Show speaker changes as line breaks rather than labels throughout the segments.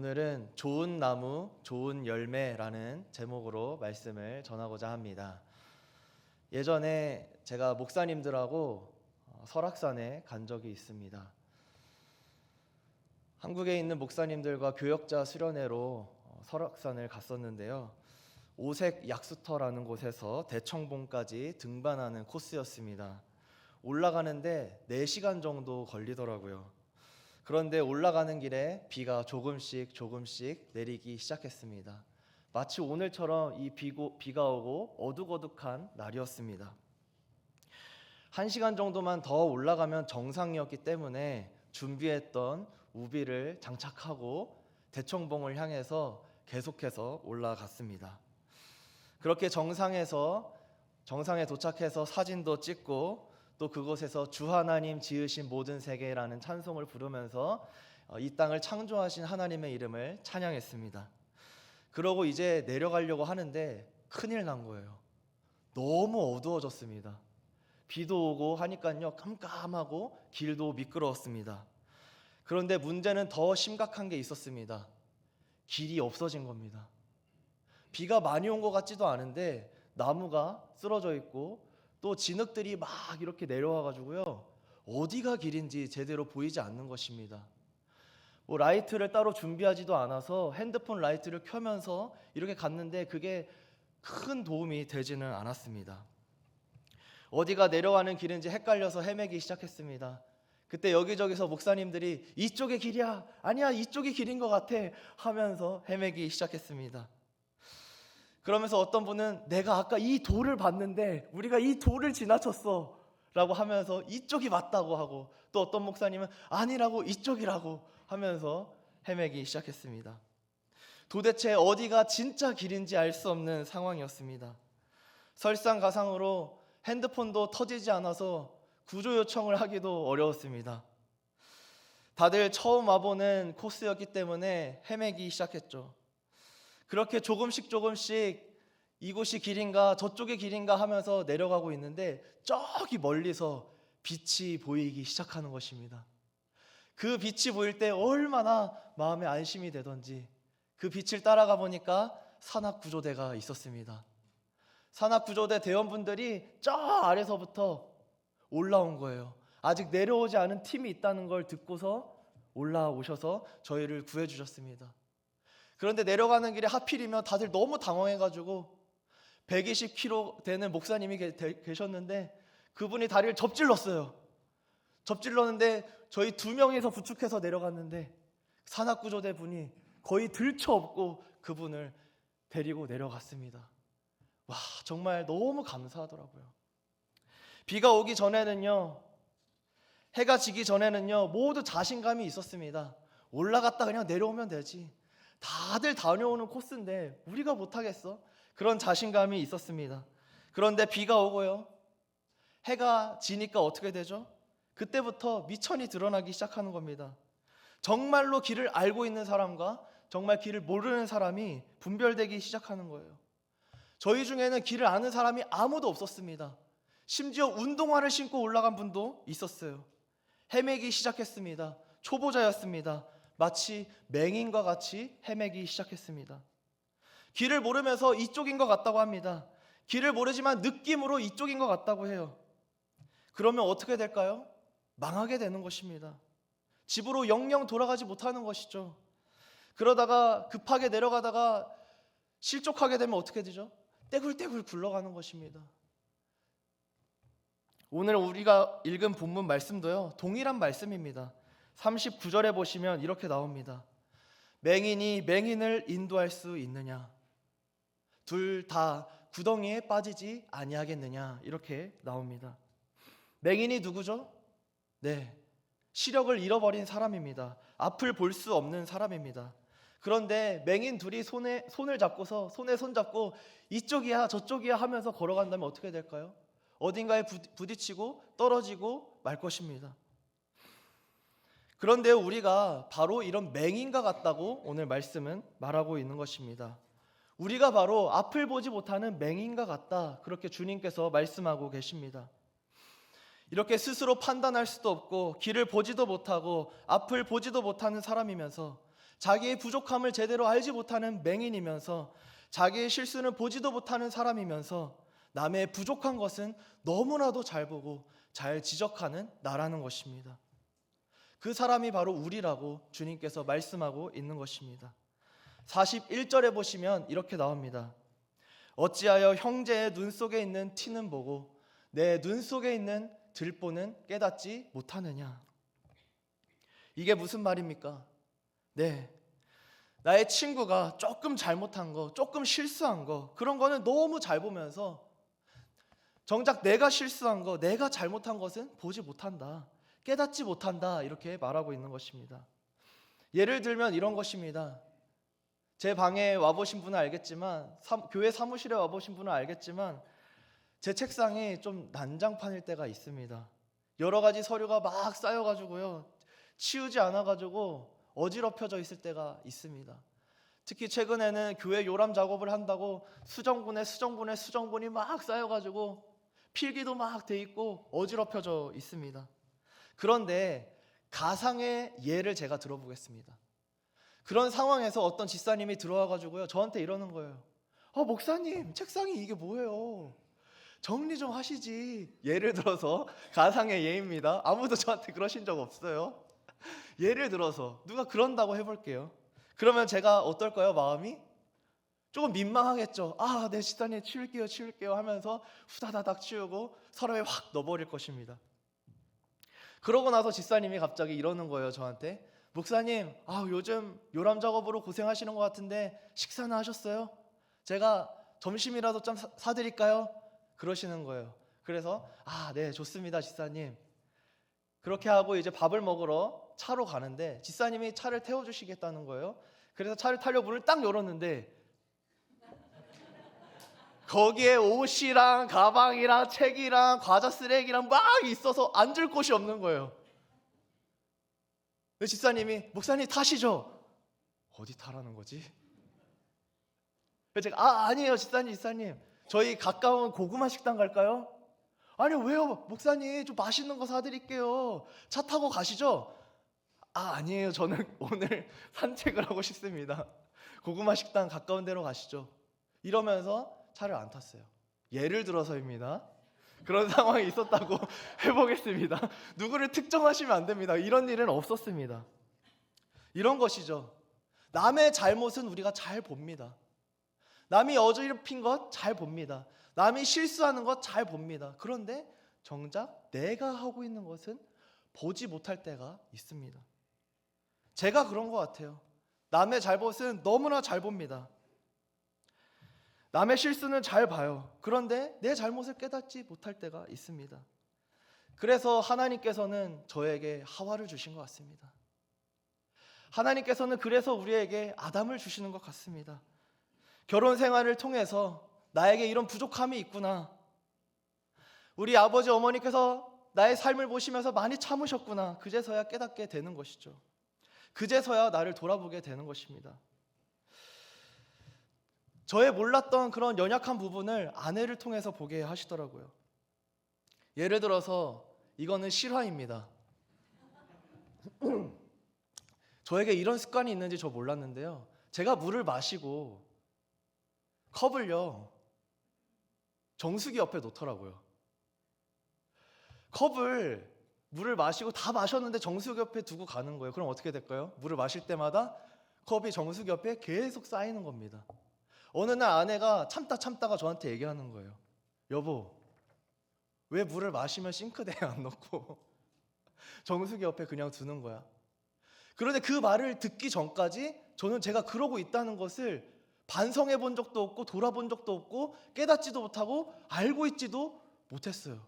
오늘은 좋은 나무, 좋은 열매라는 제목으로 말씀을 전하고자 합니다. 예전에 제가 목사님들하고 설악산에 간 적이 있습니다. 한국에 있는 목사님들과 교역자 수련회로 설악산을 갔었는데요. 오색 약수터라는 곳에서 대청봉까지 등반하는 코스였습니다. 올라가는데 4시간 정도 걸리더라고요. 그런데 올라가는 길에 비가 조금씩 내리기 시작했습니다. 마치 오늘처럼 비가 오고 어둑어둑한 날이었습니다. 1시간 정도만 더 올라가면 정상이었기 때문에 준비했던 우비를 장착하고 대청봉을 향해서 계속해서 올라갔습니다. 그렇게 정상에 도착해서 사진도 찍고 또 그곳에서 주 하나님 지으신 모든 세계라는 찬송을 부르면서 이 땅을 창조하신 하나님의 이름을 찬양했습니다. 그러고 이제 내려가려고 하는데 큰일 난 거예요. 너무 어두워졌습니다. 비도 오고 하니까요, 깜깜하고 길도 미끄러웠습니다. 그런데 문제는 더 심각한 게 있었습니다. 길이 없어진 겁니다. 비가 많이 온 것 같지도 않은데 나무가 쓰러져 있고 또 진흙들이 막 이렇게 내려와 가지고요, 어디가 길인지 제대로 보이지 않는 것입니다. 라이트를 따로 준비하지도 않아서 핸드폰 라이트를 켜면서 이렇게 갔는데 그게 큰 도움이 되지는 않았습니다. 어디가 내려가는 길인지 헷갈려서 헤매기 시작했습니다. 그때 여기저기서 목사님들이 이쪽이 길이야, 아니야 이쪽이 길인 것 같아 하면서 헤매기 시작했습니다. 그러면서 어떤 분은 내가 아까 이 돌을 봤는데 우리가 이 돌을 지나쳤어 라고 하면서 이쪽이 맞다고 하고, 또 어떤 목사님은 아니라고 이쪽이라고 하면서 헤매기 시작했습니다. 도대체 어디가 진짜 길인지 알 수 없는 상황이었습니다. 설상가상으로 핸드폰도 터지지 않아서 구조 요청을 하기도 어려웠습니다. 다들 처음 와보는 코스였기 때문에 헤매기 시작했죠. 그렇게 조금씩 이곳이 길인가 저쪽이 길인가 하면서 내려가고 있는데 저기 멀리서 빛이 보이기 시작하는 것입니다. 그 빛이 보일 때 얼마나 마음에 안심이 되던지 그 빛을 따라가 보니까 산악구조대가 있었습니다. 산악구조대 대원분들이 저 아래서부터 올라온 거예요. 아직 내려오지 않은 팀이 있다는 걸 듣고서 올라오셔서 저희를 구해주셨습니다. 그런데 내려가는 길에 하필이면 다들 너무 당황해가지고 120kg 되는 목사님이 계셨는데 그분이 다리를 접질렀어요. 접질렀는데 저희 2명이서 부축해서 내려갔는데 산악구조대 분이 거의 들쳐업고 그분을 데리고 내려갔습니다. 와, 정말 너무 감사하더라고요. 비가 오기 전에는요, 해가 지기 전에는요, 모두 자신감이 있었습니다. 올라갔다 그냥 내려오면 되지. 다들 다녀오는 코스인데 우리가 못하겠어? 그런 자신감이 있었습니다. 그런데 비가 오고요, 해가 지니까 어떻게 되죠? 그때부터 미천이 드러나기 시작하는 겁니다. 정말로 길을 알고 있는 사람과 정말 길을 모르는 사람이 분별되기 시작하는 거예요. 저희 중에는 길을 아는 사람이 아무도 없었습니다. 심지어 운동화를 신고 올라간 분도 있었어요. 헤매기 시작했습니다. 초보자였습니다. 마치 맹인과 같이 헤매기 시작했습니다. 길을 모르면서 이쪽인 것 같다고 합니다. 길을 모르지만 느낌으로 이쪽인 것 같다고 해요. 그러면 어떻게 될까요? 망하게 되는 것입니다. 집으로 영영 돌아가지 못하는 것이죠. 그러다가 급하게 내려가다가 실족하게 되면 어떻게 되죠? 떼굴떼굴 굴러가는 것입니다. 오늘 우리가 읽은 본문 말씀도요, 동일한 말씀입니다. 39절에 보시면 이렇게 나옵니다. 맹인이 맹인을 인도할 수 있느냐? 둘 다 구덩이에 빠지지 아니하겠느냐? 이렇게 나옵니다. 맹인이 누구죠? 네, 시력을 잃어버린 사람입니다. 앞을 볼 수 없는 사람입니다. 그런데 맹인 둘이 손에 손 잡고 이쪽이야 저쪽이야 하면서 걸어간다면 어떻게 될까요? 어딘가에 부딪히고 떨어지고 말 것입니다. 그런데 우리가 바로 이런 맹인과 같다고 오늘 말씀은 말하고 있는 것입니다. 우리가 바로 앞을 보지 못하는 맹인과 같다, 그렇게 주님께서 말씀하고 계십니다. 이렇게 스스로 판단할 수도 없고 길을 보지도 못하고 앞을 보지도 못하는 사람이면서 자기의 부족함을 제대로 알지 못하는 맹인이면서 자기의 실수는 보지도 못하는 사람이면서 남의 부족한 것은 너무나도 잘 보고 잘 지적하는 나라는 것입니다. 그 사람이 바로 우리라고 주님께서 말씀하고 있는 것입니다. 41절에 보시면 이렇게 나옵니다. 어찌하여 형제의 눈 속에 있는 티는 보고 내 눈 속에 있는 들보는 깨닫지 못하느냐. 이게 무슨 말입니까? 네, 나의 친구가 조금 잘못한 거, 조금 실수한 거, 그런 거는 너무 잘 보면서 정작 내가 실수한 거, 내가 잘못한 것은 보지 못한다, 깨닫지 못한다, 이렇게 말하고 있는 것입니다. 예를 들면 이런 것입니다. 제 방에 와보신 분은 알겠지만, 교회 사무실에 와보신 분은 알겠지만 제 책상이 좀 난장판일 때가 있습니다. 여러 가지 서류가 막 쌓여가지고요, 치우지 않아가지고 어지럽혀져 있을 때가 있습니다. 특히 최근에는 교회 요람 작업을 한다고 수정분이 막 쌓여가지고 필기도 막 돼 있고 어지럽혀져 있습니다. 그런데 가상의 예를 제가 들어보겠습니다. 그런 상황에서 어떤 집사님이 들어와가지고요, 저한테 이러는 거예요. 목사님, 책상이 이게 뭐예요? 정리 좀 하시지. 예를 들어서 가상의 예입니다. 아무도 저한테 그러신 적 없어요. 예를 들어서 누가 그런다고 해볼게요. 그러면 제가 어떨까요? 마음이 조금 민망하겠죠. 네, 집사님 치울게요 하면서 후다다닥 치우고 서랍에 확 넣어버릴 것입니다. 그러고 나서 집사님이 갑자기 이러는 거예요, 저한테. 목사님, 요즘 요람 작업으로 고생하시는 것 같은데 식사는 하셨어요? 제가 점심이라도 좀 사드릴까요? 그러시는 거예요. 그래서 네, 좋습니다, 집사님. 그렇게 하고 이제 밥을 먹으러 차로 가는데 집사님이 차를 태워주시겠다는 거예요. 그래서 차를 타려 문을 딱 열었는데 거기에 옷이랑 가방이랑 책이랑 과자 쓰레기랑 막 있어서 앉을 곳이 없는 거예요. 집사님이 목사님 타시죠? 어디 타라는 거지? 제가 아니에요, 집사님 저희 가까운 고구마 식당 갈까요? 아니요, 왜요? 목사님 좀 맛있는 거 사드릴게요. 차 타고 가시죠? 아니에요, 저는 오늘 산책을 하고 싶습니다. 고구마 식당 가까운 데로 가시죠. 이러면서 차를 안 탔어요. 예를 들어서입니다. 그런 상황이 있었다고 해보겠습니다. 누구를 특정하시면 안 됩니다. 이런 일은 없었습니다. 이런 것이죠. 남의 잘못은 우리가 잘 봅니다. 남이 어지럽힌 것 잘 봅니다. 남이 실수하는 것 잘 봅니다. 그런데 정작 내가 하고 있는 것은 보지 못할 때가 있습니다. 제가 그런 것 같아요. 남의 잘못은 너무나 잘 봅니다. 남의 실수는 잘 봐요. 그런데 내 잘못을 깨닫지 못할 때가 있습니다. 그래서 하나님께서는 저에게 하와를 주신 것 같습니다. 하나님께서는 그래서 우리에게 아담을 주시는 것 같습니다. 결혼 생활을 통해서 나에게 이런 부족함이 있구나, 우리 아버지 어머니께서 나의 삶을 보시면서 많이 참으셨구나, 그제서야 깨닫게 되는 것이죠. 그제서야 나를 돌아보게 되는 것입니다. 저의 몰랐던 그런 연약한 부분을 아내를 통해서 보게 하시더라고요. 예를 들어서 이거는 실화입니다. 저에게 이런 습관이 있는지 저 몰랐는데요, 제가 물을 마시고 컵을요 정수기 옆에 놓더라고요. 컵을 물을 마시고 다 마셨는데 정수기 옆에 두고 가는 거예요. 그럼 어떻게 될까요? 물을 마실 때마다 컵이 정수기 옆에 계속 쌓이는 겁니다. 어느 날 아내가 참다가 저한테 얘기하는 거예요. 여보, 왜 물을 마시면 싱크대에 안 넣고 정수기 옆에 그냥 두는 거야? 그런데 그 말을 듣기 전까지 저는 제가 그러고 있다는 것을 반성해 본 적도 없고 돌아본 적도 없고 깨닫지도 못하고 알고 있지도 못했어요.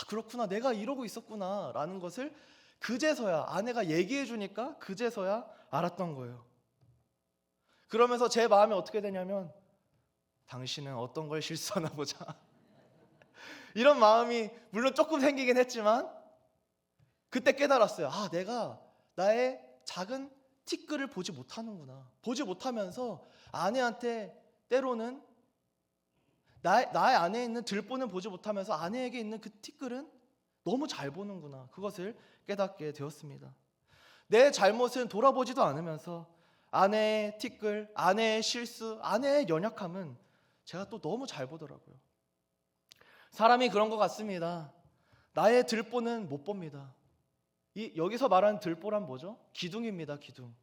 그렇구나, 내가 이러고 있었구나 라는 것을 그제서야, 아내가 얘기해 주니까 그제서야 알았던 거예요. 그러면서 제 마음이 어떻게 되냐면, 당신은 어떤 걸 실수하나 보자 이런 마음이 물론 조금 생기긴 했지만 그때 깨달았어요. 내가 나의 작은 티끌을 보지 못하는구나. 보지 못하면서 아내한테 때로는 나의 안에 있는 들보는 보지 못하면서 아내에게 있는 그 티끌은 너무 잘 보는구나. 그것을 깨닫게 되었습니다. 내 잘못은 돌아보지도 않으면서 아내의 티끌, 아내의 실수, 아내의 연약함은 제가 또 너무 잘 보더라고요. 사람이 그런 것 같습니다. 나의 들보는 못 봅니다. 여기서 말하는 들보란 뭐죠? 기둥입니다. 기둥.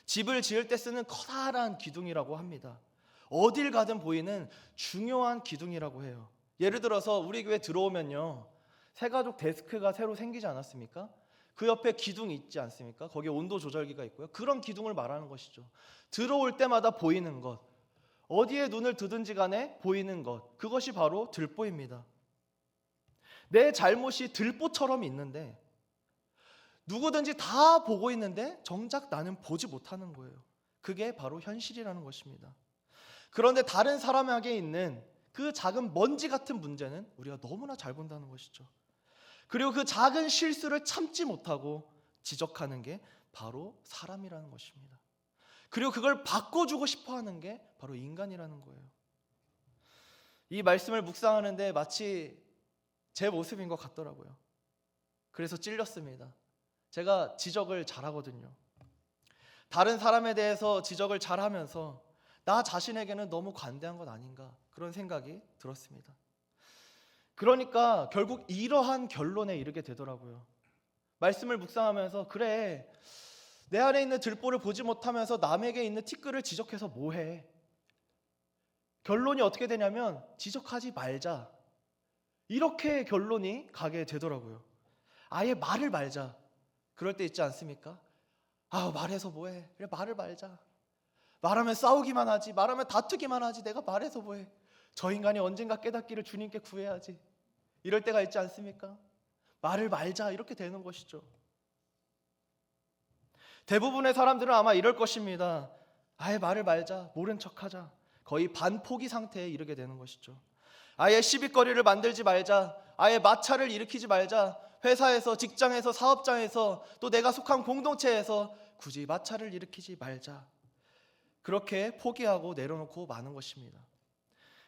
집을 지을 때 쓰는 커다란 기둥이라고 합니다. 어딜 가든 보이는 중요한 기둥이라고 해요. 예를 들어서 우리 교회 들어오면요, 새가족 데스크가 새로 생기지 않았습니까? 그 옆에 기둥이 있지 않습니까? 거기에 온도 조절기가 있고요. 그런 기둥을 말하는 것이죠. 들어올 때마다 보이는 것, 어디에 눈을 두든지 간에 보이는 것, 그것이 바로 들보입니다. 내 잘못이 들보처럼 있는데 누구든지 다 보고 있는데 정작 나는 보지 못하는 거예요. 그게 바로 현실이라는 것입니다. 그런데 다른 사람에게 있는 그 작은 먼지 같은 문제는 우리가 너무나 잘 본다는 것이죠. 그리고 그 작은 실수를 참지 못하고 지적하는 게 바로 사람이라는 것입니다. 그리고 그걸 바꿔주고 싶어하는 게 바로 인간이라는 거예요. 이 말씀을 묵상하는데 마치 제 모습인 것 같더라고요. 그래서 찔렸습니다. 제가 지적을 잘하거든요. 다른 사람에 대해서 지적을 잘하면서 나 자신에게는 너무 관대한 것 아닌가, 그런 생각이 들었습니다. 그러니까 결국 이러한 결론에 이르게 되더라고요. 말씀을 묵상하면서 그래, 내 안에 있는 들보를 보지 못하면서 남에게 있는 티끌을 지적해서 뭐해? 결론이 어떻게 되냐면 지적하지 말자, 이렇게 결론이 가게 되더라고요. 아예 말을 말자. 그럴 때 있지 않습니까? 아, 말해서 뭐해? 그래, 말을 말자. 말하면 싸우기만 하지, 말하면 다투기만 하지, 내가 말해서 뭐해? 저 인간이 언젠가 깨닫기를 주님께 구해야지. 이럴 때가 있지 않습니까? 말을 말자, 이렇게 되는 것이죠. 대부분의 사람들은 아마 이럴 것입니다. 아예 말을 말자, 모른 척하자. 거의 반포기 상태에 이르게 되는 것이죠. 아예 시비거리를 만들지 말자, 아예 마찰을 일으키지 말자. 회사에서, 직장에서, 사업장에서, 또 내가 속한 공동체에서 굳이 마찰을 일으키지 말자. 그렇게 포기하고 내려놓고 마는 것입니다.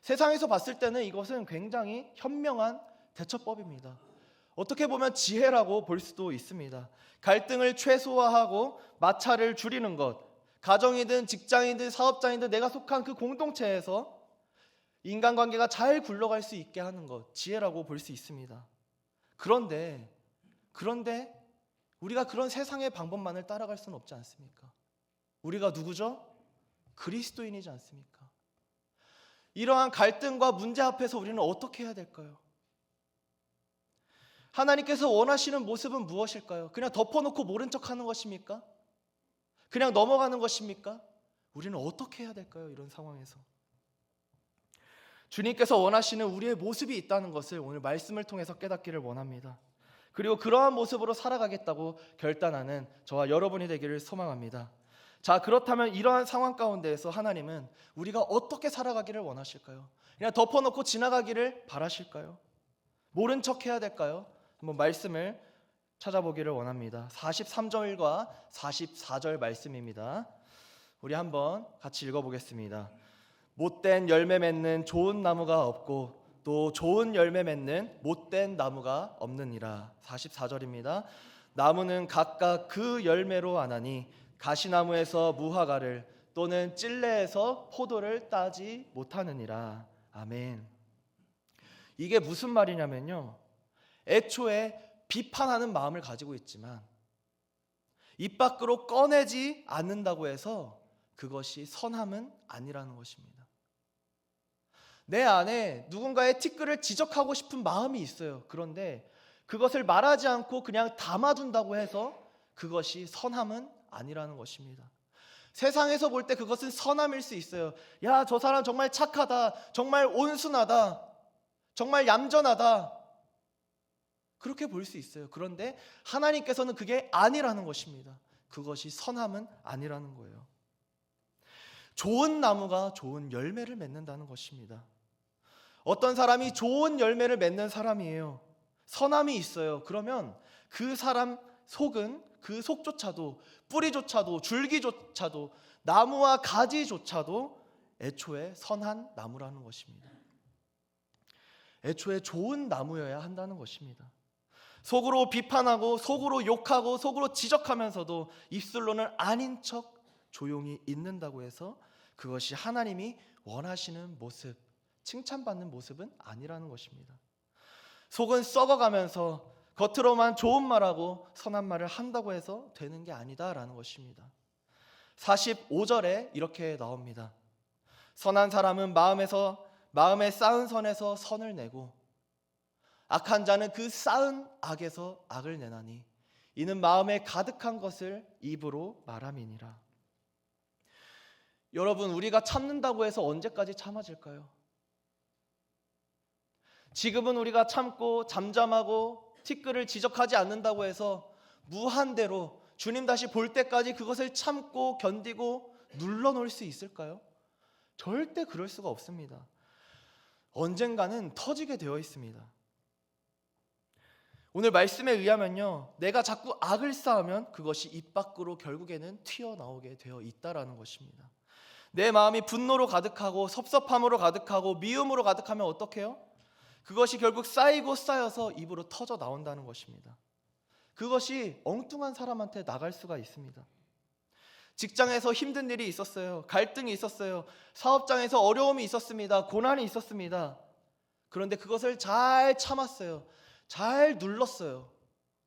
세상에서 봤을 때는 이것은 굉장히 현명한 대처법입니다. 어떻게 보면 지혜라고 볼 수도 있습니다. 갈등을 최소화하고 마찰을 줄이는 것, 가정이든 직장이든 사업장이든 내가 속한 그 공동체에서 인간관계가 잘 굴러갈 수 있게 하는 것, 지혜라고 볼 수 있습니다. 그런데 우리가 그런 세상의 방법만을 따라갈 수는 없지 않습니까? 우리가 누구죠? 그리스도인이지 않습니까? 이러한 갈등과 문제 앞에서 우리는 어떻게 해야 될까요? 하나님께서 원하시는 모습은 무엇일까요? 그냥 덮어놓고 모른 척하는 것입니까? 그냥 넘어가는 것입니까? 우리는 어떻게 해야 될까요? 이런 상황에서 주님께서 원하시는 우리의 모습이 있다는 것을 오늘 말씀을 통해서 깨닫기를 원합니다. 그리고 그러한 모습으로 살아가겠다고 결단하는 저와 여러분이 되기를 소망합니다. 자, 그렇다면 이러한 상황 가운데에서 하나님은 우리가 어떻게 살아가기를 원하실까요? 그냥 덮어놓고 지나가기를 바라실까요? 모른 척 해야 될까요? 한번 말씀을 찾아보기를 원합니다. 43절과 44절 말씀입니다. 우리 한번 같이 읽어보겠습니다. 못된 열매 맺는 좋은 나무가 없고 또 좋은 열매 맺는 못된 나무가 없느니라. 44절입니다. 나무는 각각 그 열매로 아나니 가시나무에서 무화과를 또는 찔레에서 포도를 따지 못하느니라. 아멘. 이게 무슨 말이냐면요, 애초에 비판하는 마음을 가지고 있지만 입 밖으로 꺼내지 않는다고 해서 그것이 선함은 아니라는 것입니다. 내 안에 누군가의 티끌을 지적하고 싶은 마음이 있어요. 그런데 그것을 말하지 않고 그냥 담아둔다고 해서 그것이 선함은 아니라는 것입니다. 세상에서 볼 때 그것은 선함일 수 있어요. 야, 저 사람 정말 착하다, 정말 온순하다, 정말 얌전하다, 그렇게 볼 수 있어요. 그런데 하나님께서는 그게 아니라는 것입니다. 그것이 선함은 아니라는 거예요. 좋은 나무가 좋은 열매를 맺는다는 것입니다. 어떤 사람이 좋은 열매를 맺는 사람이에요. 선함이 있어요. 그러면 그 사람 속은, 그 속조차도, 뿌리조차도, 줄기조차도, 나무와 가지조차도 애초에 선한 나무라는 것입니다. 애초에 좋은 나무여야 한다는 것입니다. 속으로 비판하고 속으로 욕하고 속으로 지적하면서도 입술로는 아닌 척 조용히 있는다고 해서 그것이 하나님이 원하시는 모습, 칭찬받는 모습은 아니라는 것입니다. 속은 썩어가면서 겉으로만 좋은 말하고 선한 말을 한다고 해서 되는 게 아니다라는 것입니다. 45절에 이렇게 나옵니다. 선한 사람은 마음에 쌓은 선에서 선을 내고 악한 자는 그 쌓은 악에서 악을 내나니 이는 마음에 가득한 것을 입으로 말함이니라. 여러분, 우리가 참는다고 해서 언제까지 참아질까요? 지금은 우리가 참고 잠잠하고 티끌을 지적하지 않는다고 해서 무한대로 주님 다시 볼 때까지 그것을 참고 견디고 눌러놓을 수 있을까요? 절대 그럴 수가 없습니다. 언젠가는 터지게 되어 있습니다. 오늘 말씀에 의하면요, 내가 자꾸 악을 쌓으면 그것이 입 밖으로 결국에는 튀어나오게 되어 있다라는 것입니다. 내 마음이 분노로 가득하고 섭섭함으로 가득하고 미움으로 가득하면 어떻게 해요? 그것이 결국 쌓이고 쌓여서 입으로 터져 나온다는 것입니다. 그것이 엉뚱한 사람한테 나갈 수가 있습니다. 직장에서 힘든 일이 있었어요. 갈등이 있었어요. 사업장에서 어려움이 있었습니다. 고난이 있었습니다. 그런데 그것을 잘 참았어요. 잘 눌렀어요.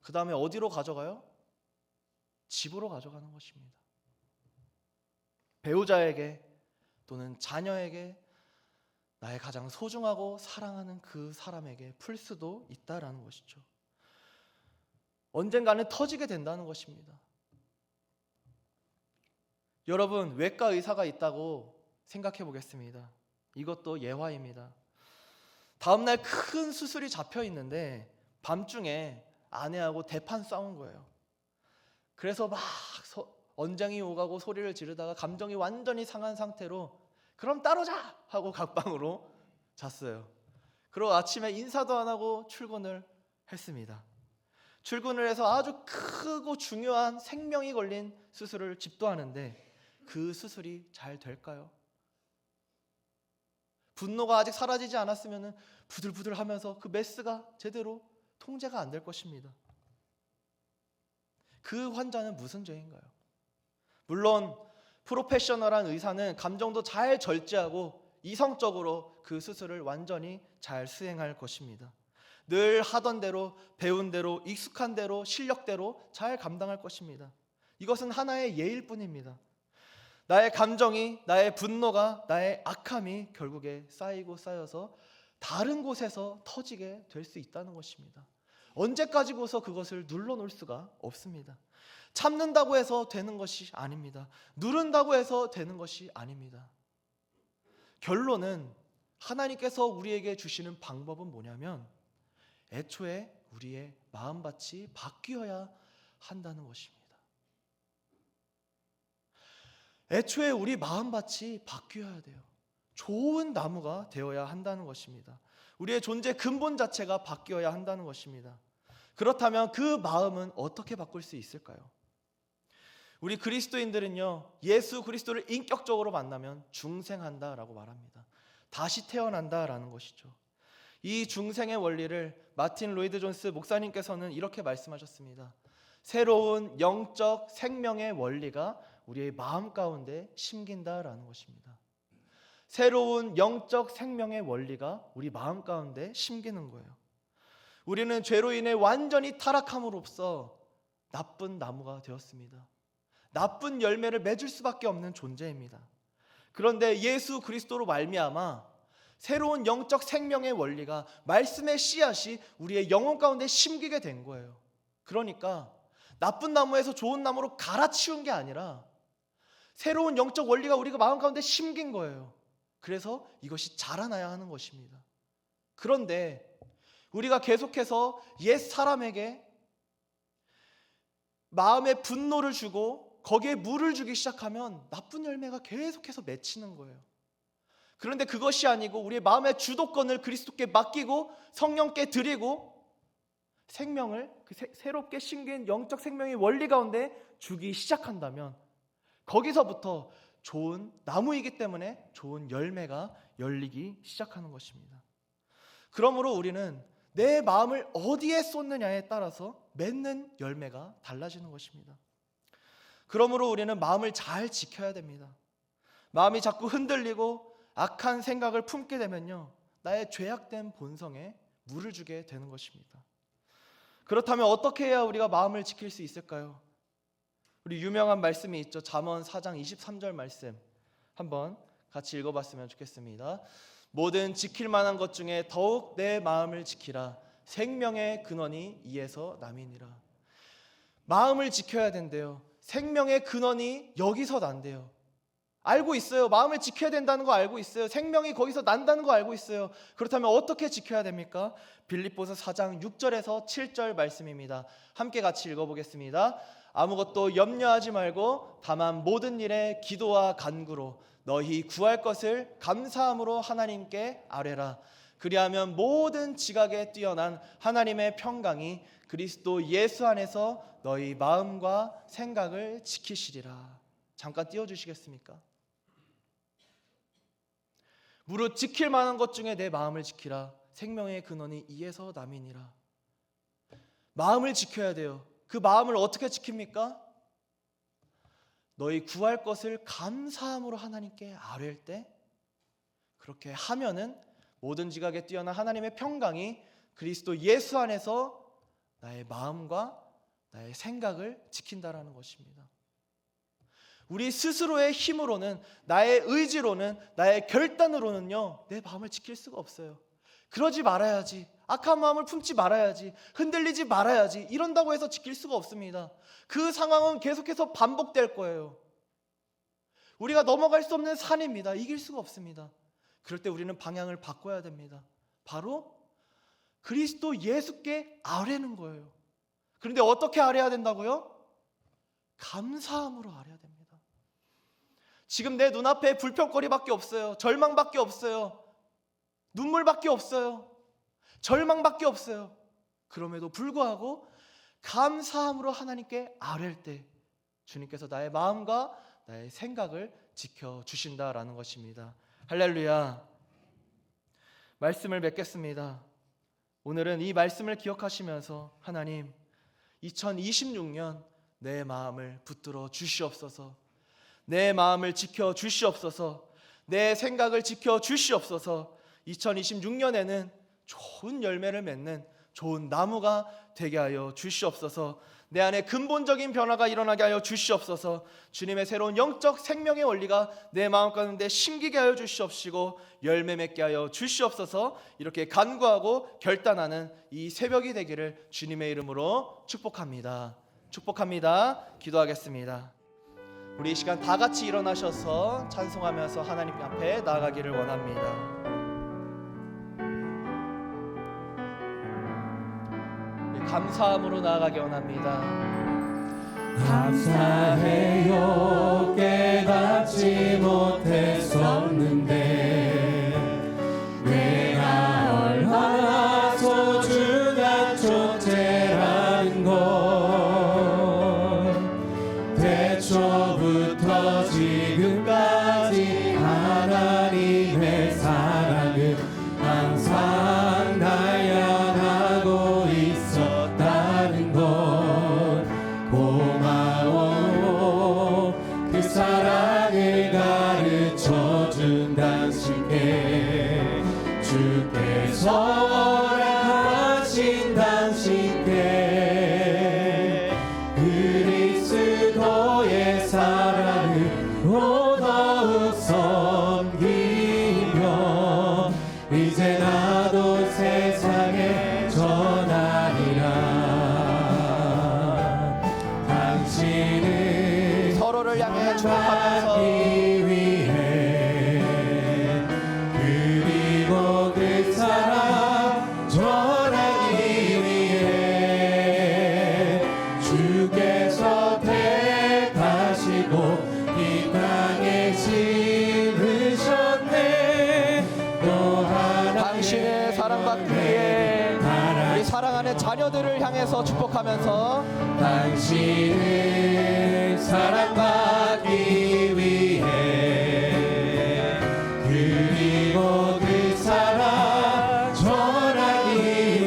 그 다음에 어디로 가져가요? 집으로 가져가는 것입니다. 배우자에게 또는 자녀에게 나의 가장 소중하고 사랑하는 그 사람에게 풀 수도 있다라는 것이죠. 언젠가는 터지게 된다는 것입니다. 여러분, 외과 의사가 있다고 생각해 보겠습니다. 이것도 예화입니다. 다음날 큰 수술이 잡혀 있는데 밤중에 아내하고 대판 싸운 거예요. 그래서 막 언쟁이 오가고 소리를 지르다가 감정이 완전히 상한 상태로 그럼 따로 자! 하고 각방으로 잤어요. 그리고 아침에 인사도 안 하고 출근을 했습니다. 출근을 해서 아주 크고 중요한 생명이 걸린 수술을 집도하는데 그 수술이 잘 될까요? 분노가 아직 사라지지 않았으면 부들부들 하면서 그 메스가 제대로 통제가 안 될 것입니다. 그 환자는 무슨 죄인가요? 물론 프로페셔널한 의사는 감정도 잘 절제하고 이성적으로 그 수술을 완전히 잘 수행할 것입니다. 늘 하던 대로, 배운 대로, 익숙한 대로, 실력대로 잘 감당할 것입니다. 이것은 하나의 예일 뿐입니다. 나의 감정이, 나의 분노가, 나의 악함이 결국에 쌓이고 쌓여서 다른 곳에서 터지게 될 수 있다는 것입니다. 언제까지고서 그것을 눌러놓을 수가 없습니다. 참는다고 해서 되는 것이 아닙니다. 누른다고 해서 되는 것이 아닙니다. 결론은 하나님께서 우리에게 주시는 방법은 뭐냐면 애초에 우리의 마음밭이 바뀌어야 한다는 것입니다. 애초에 우리 마음밭이 바뀌어야 돼요. 좋은 나무가 되어야 한다는 것입니다. 우리의 존재 근본 자체가 바뀌어야 한다는 것입니다. 그렇다면 그 마음은 어떻게 바꿀 수 있을까요? 우리 그리스도인들은요, 예수 그리스도를 인격적으로 만나면 중생한다라고 말합니다. 다시 태어난다라는 것이죠. 이 중생의 원리를 마틴 로이드 존스 목사님께서는 이렇게 말씀하셨습니다. 새로운 영적 생명의 원리가 우리의 마음 가운데 심긴다라는 것입니다. 새로운 영적 생명의 원리가 우리 마음 가운데 심기는 거예요. 우리는 죄로 인해 완전히 타락함으로써 나쁜 나무가 되었습니다. 나쁜 열매를 맺을 수밖에 없는 존재입니다. 그런데 예수 그리스도로 말미암아 새로운 영적 생명의 원리가, 말씀의 씨앗이 우리의 영혼 가운데 심기게 된 거예요. 그러니까 나쁜 나무에서 좋은 나무로 갈아치운 게 아니라 새로운 영적 원리가 우리가 마음 가운데 심긴 거예요. 그래서 이것이 자라나야 하는 것입니다. 그런데 우리가 계속해서 옛 사람에게 마음의 분노를 주고 거기에 물을 주기 시작하면 나쁜 열매가 계속해서 맺히는 거예요. 그런데 그것이 아니고 우리의 마음의 주도권을 그리스도께 맡기고 성령께 드리고 생명을 새롭게 심긴 영적 생명의 원리 가운데 주기 시작한다면 거기서부터 좋은 나무이기 때문에 좋은 열매가 열리기 시작하는 것입니다. 그러므로 우리는 내 마음을 어디에 쏟느냐에 따라서 맺는 열매가 달라지는 것입니다. 그러므로 우리는 마음을 잘 지켜야 됩니다. 마음이 자꾸 흔들리고 악한 생각을 품게 되면요, 나의 죄악된 본성에 물을 주게 되는 것입니다. 그렇다면 어떻게 해야 우리가 마음을 지킬 수 있을까요? 우리 유명한 말씀이 있죠. 잠언 4장 23절 말씀 한번 같이 읽어봤으면 좋겠습니다. 모든 지킬 만한 것 중에 더욱 내 마음을 지키라. 생명의 근원이 이에서 남이니라. 마음을 지켜야 된대요. 생명의 근원이 여기서 난대요. 알고 있어요. 마음을 지켜야 된다는 거 알고 있어요. 생명이 거기서 난다는 거 알고 있어요. 그렇다면 어떻게 지켜야 됩니까? 빌립보서 4장 6절에서 7절 말씀입니다. 함께 같이 읽어보겠습니다. 아무것도 염려하지 말고 다만 모든 일에 기도와 간구로 너희 구할 것을 감사함으로 하나님께 아뢰라. 그리하면 모든 지각에 뛰어난 하나님의 평강이 그리스도 예수 안에서 너희 마음과 생각을 지키시리라. 잠깐 띄워주시겠습니까? 무릇 지킬 만한 것 중에 내 마음을 지키라. 생명의 근원이 이에서 남이니라. 마음을 지켜야 돼요. 그 마음을 어떻게 지킵니까? 너희 구할 것을 감사함으로 하나님께 아뢰일 때, 그렇게 하면은 모든 지각에 뛰어난 하나님의 평강이 그리스도 예수 안에서 나의 마음과 나의 생각을 지킨다라는 것입니다. 우리 스스로의 힘으로는, 나의 의지로는, 나의 결단으로는요, 내 마음을 지킬 수가 없어요. 그러지 말아야지, 악한 마음을 품지 말아야지, 흔들리지 말아야지, 이런다고 해서 지킬 수가 없습니다. 그 상황은 계속해서 반복될 거예요. 우리가 넘어갈 수 없는 산입니다. 이길 수가 없습니다. 그럴 때 우리는 방향을 바꿔야 됩니다. 바로 그리스도 예수께 아뢰는 거예요. 그런데 어떻게 아뢰야 된다고요? 감사함으로 아뢰야 됩니다. 지금 내 눈앞에 불평거리밖에 없어요. 절망밖에 없어요. 눈물밖에 없어요. 절망밖에 없어요. 그럼에도 불구하고 감사함으로 하나님께 아뢰일 때 주님께서 나의 마음과 나의 생각을 지켜주신다라는 것입니다. 할렐루야. 말씀을 맺겠습니다. 오늘은 이 말씀을 기억하시면서 하나님, 2026년 내 마음을 붙들어 주시옵소서. 내 마음을 지켜 주시옵소서. 내 생각을 지켜 주시옵소서. 2026년에는 좋은 열매를 맺는 좋은 나무가 되게 하여 주시옵소서. 내 안에 근본적인 변화가 일어나게 하여 주시옵소서. 주님의 새로운 영적 생명의 원리가 내 마음 가운데 심기게 하여 주시옵시고 열매 맺게 하여 주시옵소서. 이렇게 간구하고 결단하는 이 새벽이 되기를 주님의 이름으로 축복합니다. 축복합니다. 기도하겠습니다. 우리 이 시간 다 같이 일어나셔서 찬송하면서 하나님 앞에 나아가기를 원합니다. 감사함으로 나아가기 원합니다.
감사해요. 깨닫지 못했었는데 내가 얼마나 소중한 존재라는 걸 태초부터 지금까지 하나님의 사랑은 항상 날 향하고 있었다는 걸 고마워. 그 사랑을 가르쳐준 당신께 주께서 허락하신 당신께 그리스도의 사랑으로 더욱 섬기며 이제 나도 세상에 전하리라. 당신은
서로를 향해 축복하면서
전하기 위해 그리고 그 사랑 전하기 위해 주께서 택하시고 이 땅에 심으셨네. 또 하나
당신의 사랑받기 위해 우리 사랑하는 자녀들을 향해서 축복하면서
당신을 사랑받기 위해 그리고 그 사랑 전하기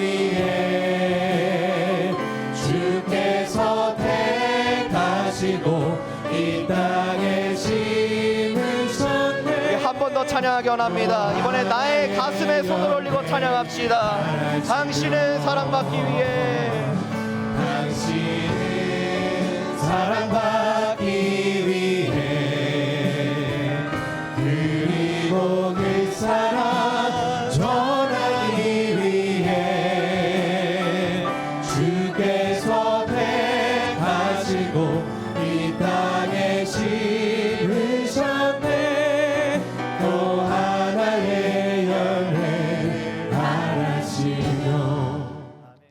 위해 주께서 택하시고
번 더 찬양하기 원합니다. 이번에 나의 가슴에 손을 올리고 찬양합시다. 당신은 사랑받기 위해,
당신은 사랑받기 위해 그리고 그 사랑 전하기 위해 주께서 택하시고 이 땅에 심으셨네. 또 하나의 열매를 바라시며.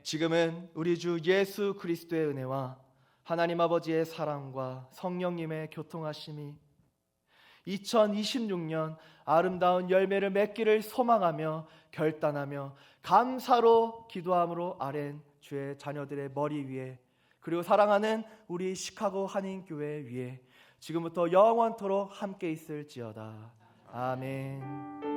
지금은 우리 주 예수 그리스도의 은혜와 하나님 아버지의 사랑과 성령님의 교통하심이 2026년 아름다운 열매를 맺기를 소망하며 결단하며 감사로 기도함으로 아랜 주의 자녀들의 머리 위에, 그리고 사랑하는 우리 시카고 한인교회 위에 지금부터 영원토록 함께 있을지어다. 아멘.